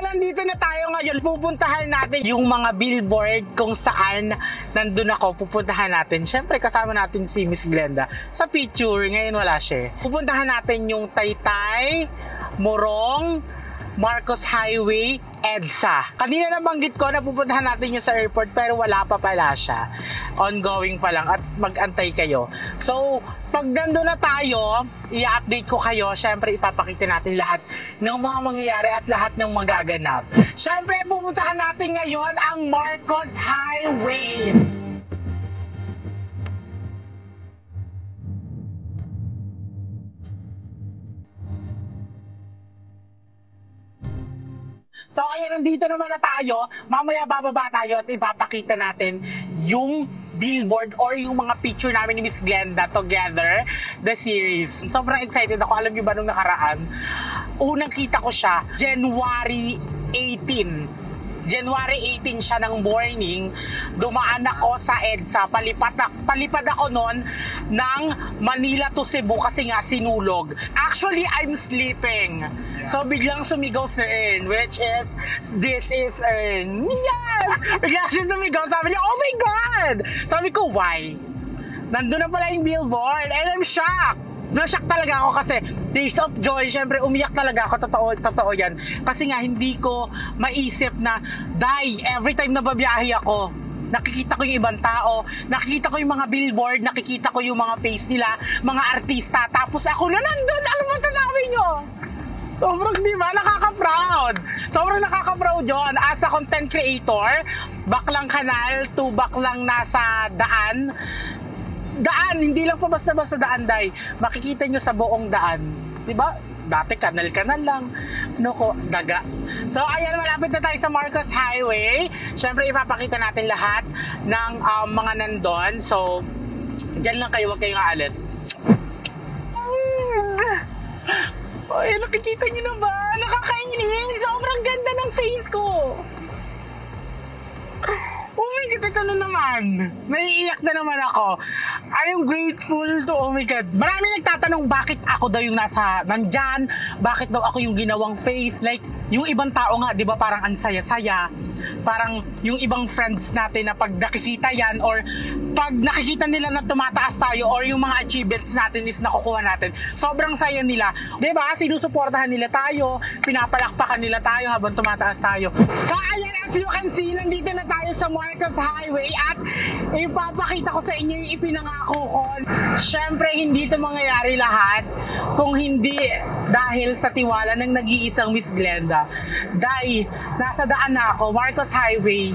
nandito na tayo ngayon. Pupuntahan natin yung mga billboard kung saan nandun ako. Pupuntahan natin. Siyempre, kasama natin si Miss Glenda sa picture. Ngayon wala siya. Pupuntahan natin yung Taytay, Morong, Marcos Highway, EDSA. Kanina nabanggit ko na pupuntahan natin yung sa airport pero wala pa pala siya. Ongoing pa lang at mag-antay kayo. So, pag nandun na tayo, i-update ko kayo. Siyempre, ipapakita natin lahat ng mga mangyayari at lahat ng magaganap. Siyempre, pupuntahan natin ngayon ang Marcos Highway. So, ayan, nandito naman na tayo. Mamaya bababa tayo at ipapakita natin yung billboard or yung mga picture namin ni Miss Glenda together, the series. Sobrang excited ako. Alam niyo ba nung nakaraan? Unang kita ko siya, January 18. January 18 siya ng morning, dumaan ako sa EDSA, palipad ako noon ng Manila to Cebu kasi nga sinulog. Actually, I'm sleeping. So, biglang sumigaw si Ern, which is, this is Ern. Yes! Biglang siya sumigaw, sabi niya, oh my God! Sabi ko, why? Nandun na pala yung billboard, and I'm shocked. Na-shock talaga ako kasi tears of joy, syempre umiyak talaga ako, totoo yan. Kasi nga hindi ko maisip na, every time na babiyahe ako, nakikita ko yung ibang tao, nakikita ko yung mga billboard, nakikita ko yung mga face nila, mga artista, tapos ako na nandun, ano ba sasabi nyo? Sobrang, di ba, nakaka-proud. Sobrang nakaka-proud yun. As a content creator, baklang kanal to baklang nasa daan, hindi lang po basta-basta daan, makikita nyo sa buong daan. Diba? Dati kanal-kanal lang. Noko, daga. So, ayan, malapit na tayo sa Marcos Highway. Siyempre, ipapakita natin lahat ng mga nandun. So, dyan lang kayo, huwag kayong aalis. Ay, nakikita nyo na ba? Nakakainis. Sobrang ganda ng face ko. Oh my God, ito na naman. Naiiyak na naman ako. I'm grateful to, oh my God. Marami nagtatanong bakit ako daw yung nandyan, bakit daw ako yung ginawang face. Like, yung ibang tao nga, di ba, parang ang saya-saya. Parang yung ibang friends natin na pag nakikita yan or pag nakikita nila na tumataas tayo or yung mga achievements natin is nakukuha natin, sobrang saya nila. Di ba? Sinusuportahan nila tayo, pinapalakpakan nila tayo habang tumataas tayo. So, ayan, as you can see, nandito na tayo sa Marcos Highway at ipapakita ko sa inyo yung ipinangako ko. Siyempre, hindi ito mangyayari lahat kung hindi dahil sa tiwala ng nag-iisang Miss Glenda. Nasa daan na ako, Marcos Highway.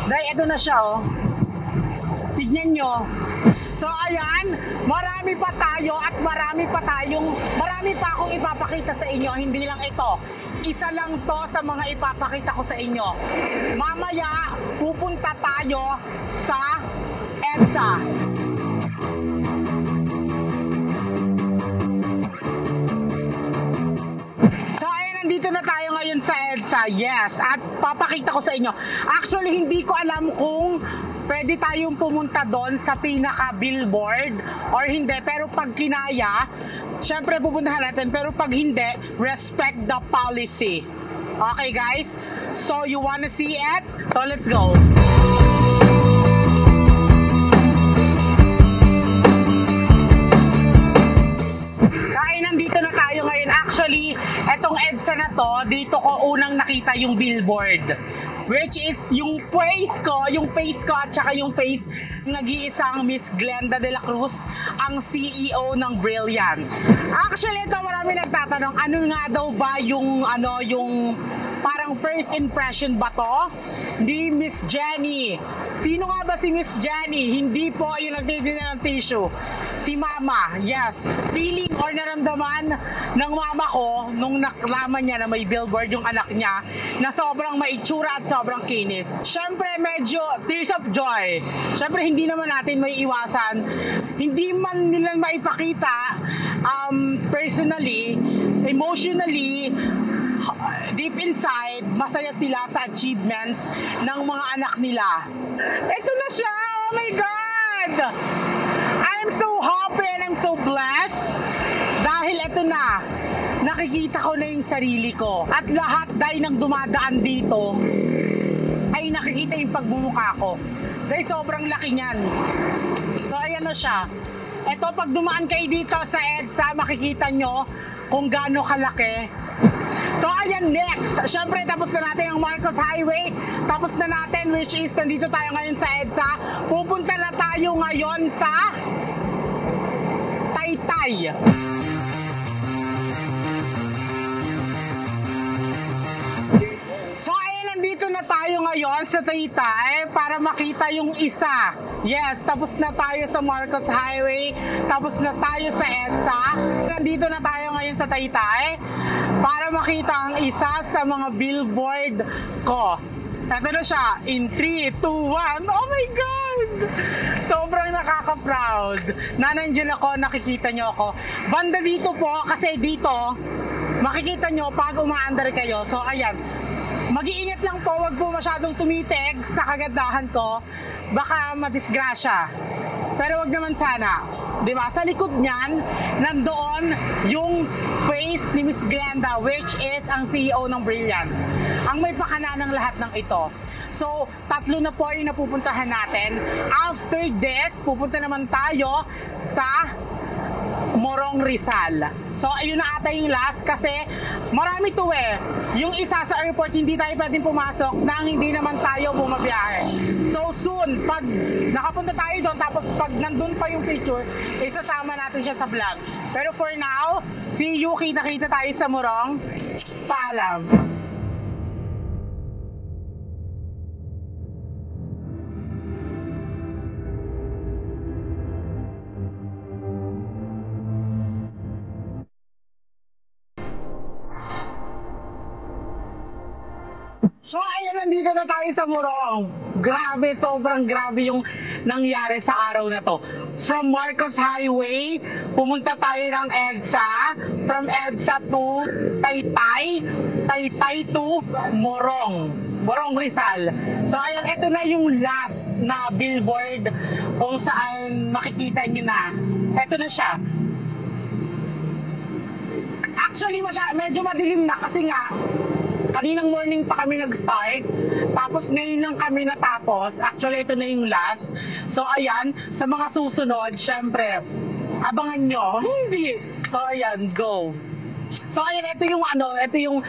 Ito na siya, oh. Tignan nyo. So, ayan, marami pa tayo at marami pa akong ipapakita sa inyo. Hindi lang ito. Isa lang to sa mga ipapakita ko sa inyo. Mamaya, pupunta tayo sa EDSA. Nandito na tayo ngayon sa EDSA, yes, at papakita ko sa inyo. Actually, hindi ko alam kung pwede tayong pumunta doon sa pinaka-billboard or hindi, pero pag kinaya, syempre pupuntahan natin, pero pag hindi, respect the policy. Okay guys? So, you wanna see it? So, let's go! Nandito na tayo ngayon. Actually, etong EDSA na to, dito ko unang nakita yung billboard. Which is yung face ko at saka yung face nag-iisang Miss Glenda de la Cruz, ang CEO ng Brilliant. Actually, ito marami nagtatanong, ano nga daw ba yung parang first impression ba to? Ni Miss Jenny. Sino nga ba si Miss Jenny? Hindi po yung nagtitinda ng tissue. Si Mama, yes. Feeling or naramdaman ng mama ko nung naklaman niya na may billboard yung anak niya na sobrang maitsura at sobrang kinis. Siyempre, medyo tears of joy. Siyempre, hindi naman natin may iwasan. Hindi man nila maipakita personally, emotionally, deep inside, masaya sila sa achievements ng mga anak nila. Ito na siya! Oh my God! I'm so happy and I'm so blessed dahil ito na. nakikita ko na yung sarili ko. At lahat dahil nang dumadaan dito, ay nakikita yung pagmumukha ko. Dahil sobrang laki niyan. So ayan na siya. Ito, pag dumaan kayo dito sa EDSA, makikita nyo kung gaano kalaki. So ayan, next. Syempre, tapos na natin ang Marcos Highway. Tapos na natin, which is nandito tayo ngayon sa EDSA. Pupunta na tayo ngayon sa Taytay. So ayun, nandito na tayo ngayon sa Taytay para makita yung isa. Yes, tapos na tayo sa Marcos Highway, tapos na tayo sa EDSA. Nandito na tayo ngayon sa Taytay para makita ang isa sa mga billboard ko. Ito na siya, in 3, 2, 1. Oh my God! Sobrang nakaka-proud na nandiyan ako, nakikita nyo ako. Banda dito po, kasi dito, makikita nyo pag umaandar kayo. So ayan, mag-iingat lang po, wag po masyadong tumitig sa kagandahan ko. Baka madisgrasya. Pero wag naman sana. Diba? Sa likod niyan, nandoon yung face ni Miss Glenda, which is ang CEO ng Brilliant. Ang may pakana ng lahat ng ito. So, tatlo na po yung napupuntahan natin. After this, pupunta naman tayo sa Morong Rizal. So, ayun na ata yung last kasi marami to eh. Yung isa sa airport, hindi tayo pwedeng pumasok nang hindi naman tayo bumabiyahe. So, soon, pag nakapunta tayo doon, tapos pag nandun pa yung picture, isasama natin siya sa vlog. Pero for now, see you, kita-kita tayo sa Morong. Paalam. So ayun, nandito na tayo sa Morong. Grabe, sobrang grabe yung nangyari sa araw na to. From Marcos Highway, pumunta tayo ng EDSA. From EDSA to Taytay. Taytay to Morong. Morong Rizal. So ayun, ito na yung last na billboard kung saan makikita nyo na. Ito na siya. Actually, medyo madilim na kasi nga kaninang morning pa kami nag-start, tapos ngayon lang kami natapos. Actually, ito na yung last. So, ayan, sa mga susunod, syempre, abangan nyo. Hindi. So, ayan, go. So, ayan, ito yung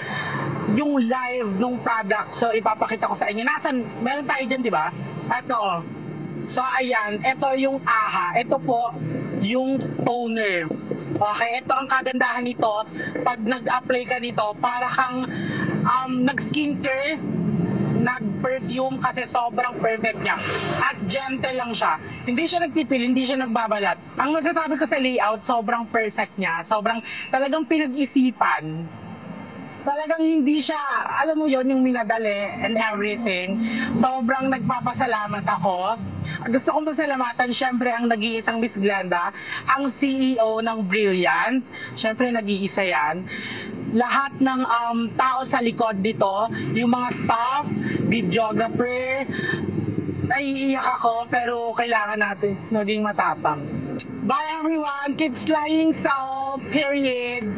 yung live nung product. So, ipapakita ko sa inyo. Meron tayo dyan, di ba? Ito. So, ayan, ito yung AHA. Ito po, yung toner. Okay, ito ang kagandahan nito. Pag nag-apply ka nito, para kang nag-skincare, nag-perfume kasi sobrang perfect niya. At gentle lang siya. Hindi siya nagpipil, hindi siya nagbabalat. Ang masasabi ko sa layout, sobrang perfect niya. Sobrang talagang pinag-isipan. Talagang hindi siya, alam mo yon, yung minadali and everything. Sobrang nagpapasalamat ako. Gusto kong pasalamatan, syempre, ang nag-iisang Miss Glenda, ang CEO ng Brilliant. Syempre, nag-iisa yan. Lahat ng tao sa likod dito, yung mga staff, videographer, naiiyak ako, pero kailangan natin maging matapang. Bye everyone, keep flying south, period.